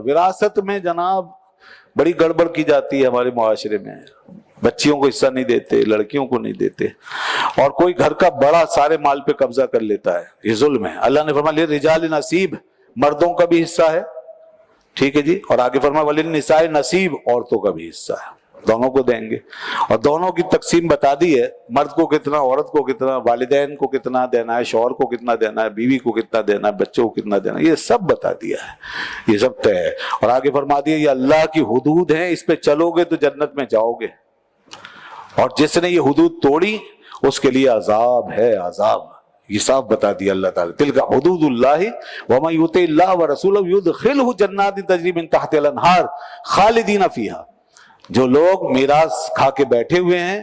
विरासत में जनाब बड़ी गड़बड़ की जाती है हमारे मुआशरे में, बच्चियों को हिस्सा नहीं देते, लड़कियों को नहीं देते, और कोई घर का बड़ा सारे माल पे कब्जा कर लेता है, ये जुल्म है। अल्लाह ने फरमाया रिजाल नसीब, मर्दों का भी हिस्सा है, ठीक है जी, और आगे फरमाया वलिन निसाए नसीब, औरतों का भी हिस्सा है, दोनों को देंगे। और दोनों की तकसीम बता दी है, मर्द को कितना, औरत को कितना, वालिदैन को कितना देना है, शौहर को कितना देना है, बीवी को कितना देना है, बच्चों को कितना देना है, ये सब बता दिया है, ये सब तय है। और आगे फरमा दिया ये अल्लाह की हुदूद है, इस पे चलोगे तो जन्नत में जाओगे, और जिसने ये हुदूद तोड़ी उसके लिए अजाब है, अजाब। ये साफ बता दिया अल्लाह ताला, तिलका हुदूदुल्लाहि व मान युतिल्लाह व रसूलहु युदखिलहु जन्नातिन तजरी मिन तहतिहा अल-अनहार खालिदीना फीहा। जो लोग मीरास खा के बैठे हुए हैं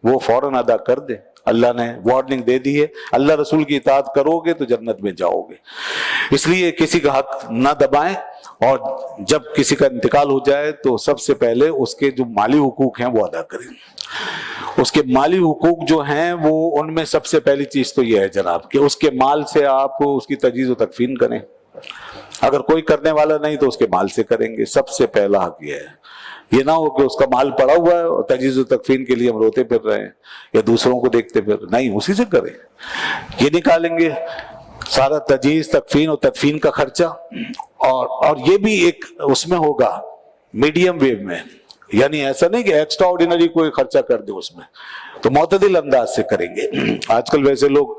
वो फौरन अदा कर दे, अल्लाह ने वार्निंग दे दी है, अल्लाह रसूल की इताअत करोगे तो जन्नत में जाओगे। इसलिए किसी का हक ना दबाएं, और जब किसी का इंतकाल हो जाए तो सबसे पहले उसके जो माली हुकूक हैं वो अदा करें। उसके माली हुकूक जो हैं वो, उनमें सबसे पहली चीज तो ये है जनाब कि उसके माल से आप उसकी तजहीज़ व तकफीन करें। अगर कोई करने वाला नहीं तो उसके माल से करेंगे, सबसे पहला हक ये है। ये ना हो कि उसका माल पड़ा हुआ है और तजहीज़ व तकफीन के लिए हम रोते फिर रहे हैं या दूसरों को देखते फिर, नहीं, उसी से करें। ये निकालेंगे सारा तजहीज़, तकफीन और तदफीन का खर्चा, और ये भी एक उसमें होगा मीडियम वेव में, यानी ऐसा नहीं कि एक्स्ट्रा ऑर्डिनरी कोई खर्चा कर दे उसमें, तो मुतदिल अंदाज से करेंगे। आजकल वैसे लोग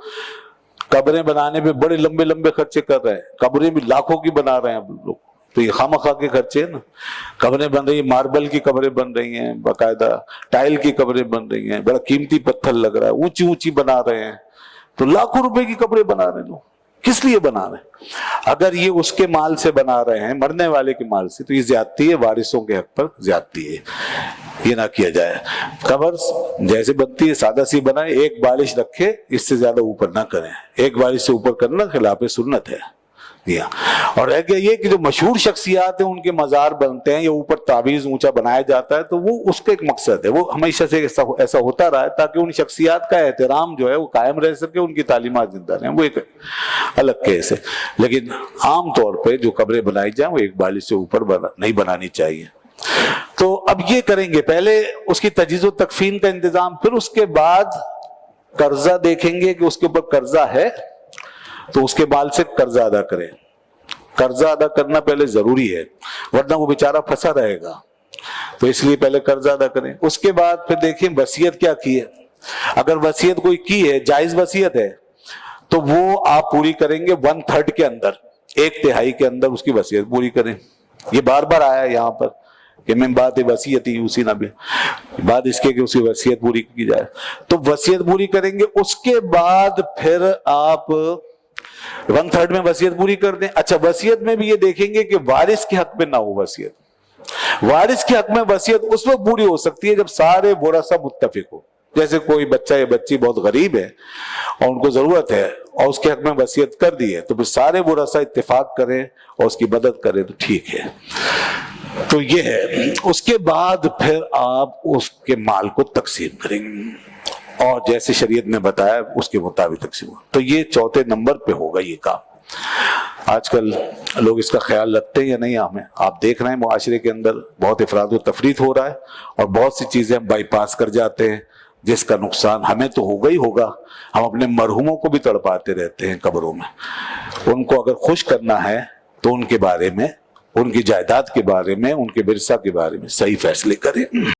कब्रें बनाने पे बड़े लंबे लंबे खर्चे कर रहे हैं, कब्रें भी लाखों की बना रहे हैं लोग, तो ये खामखा के खर्चे है ना। कब्रें बन रही है, मार्बल की कब्रें बन रही हैं, बाकायदा टाइल की कब्रें बन रही हैं, बड़ा कीमती पत्थर लग रहा है, ऊंची ऊंची बना रहे हैं, तो लाखों रुपए की कब्रें बना रहे हैं लोग। किस लिए बना रहे हैं? अगर ये उसके माल से बना रहे हैं, मरने वाले के माल से, तो ये ज्यादती है, वारिसों के हक पर ज्यादती है, ये ना किया जाए। कब्र जैसे बनती है सादा सी बनाए, एक बारिश रखे, इससे ज्यादा ऊपर ना करें, एक बारिश से ऊपर करना खिलाफ सुन्नत है। और रह गया ये कि जो मशहूर शख्सियात हैं उनके मजार बनते हैं या ऊपर ताबीज ऊंचा बनाया जाता है, तो वो उसका एक मकसद है, वो हमेशा से ऐसा होता रहा है ताकि उन शख्सियात का एहतराम जो है वो कायम रह सके, उनकी तालीमात जिंदा रहें, वो एक अलग केस है। लेकिन आम तौर पर जो कब्रें बनाई जाए वो एक बालिश से ऊपर नहीं बनानी चाहिए। तो अब ये करेंगे, पहले उसकी तजहीज़ व तकफीन का इंतजाम, फिर उसके बाद कर्जा देखेंगे कि उसके ऊपर कर्जा है तो उसके माल से कर्जा अदा करें। कर्जा अदा करना पहले जरूरी है, वरना वो बेचारा फंसा रहेगा, तो इसलिए पहले कर्जा अदा करें। उसके बाद फिर देखिए वसीयत क्या की है। अगर वसीयत कोई की है, जायज वसीयत है, तो वो आप पूरी करेंगे 1/3 के अंदर, 1/3 के अंदर उसकी वसीयत पूरी करें। ये बार बार आया है यहाँ पर कि मैं बात वसीयत ही उसी ना भी, बाद इसके कि उसकी वसीयत पूरी की जाए, तो वसीयत पूरी करेंगे। उसके बाद फिर आप 1/3 में वसीयत पूरी कर दें। अच्छा, वसीयत में भी ये देखेंगे कि वारिस के हक में ना हो वसीयत। वारिस के हक में वसीयत उस वक्त पूरी हो सकती है जब सारे वरासा मुत्तफिक हो। जैसे कोई बच्चा या बच्ची बहुत गरीब है और उनको जरूरत है और उसके हक में वसीयत कर दी है, तो फिर सारे वरासा इत्तेफाक करें और उसकी मदद करें तो ठीक है। तो ये है। उसके बाद फिर आप उसके माल को तकसीम करेंगे और जैसे शरीयत ने बताया उसके मुताबिक तकसीम। तो ये चौथे नंबर पे होगा ये काम। आजकल लोग इसका ख्याल रखते हैं या नहीं, हमें आप देख रहे हैं मुआशरे के अंदर बहुत इफराद व तफरीत हो रहा है और बहुत सी चीजें हम बाईपास कर जाते हैं जिसका नुकसान हमें तो होगा ही होगा। हम अपने मरहूमों को भी तड़पाते रहते हैं कब्रों में। उनको अगर खुश करना है तो उनके बारे में, उनकी जायदाद के बारे में, उनके विरसा के बारे में सही फैसले करें।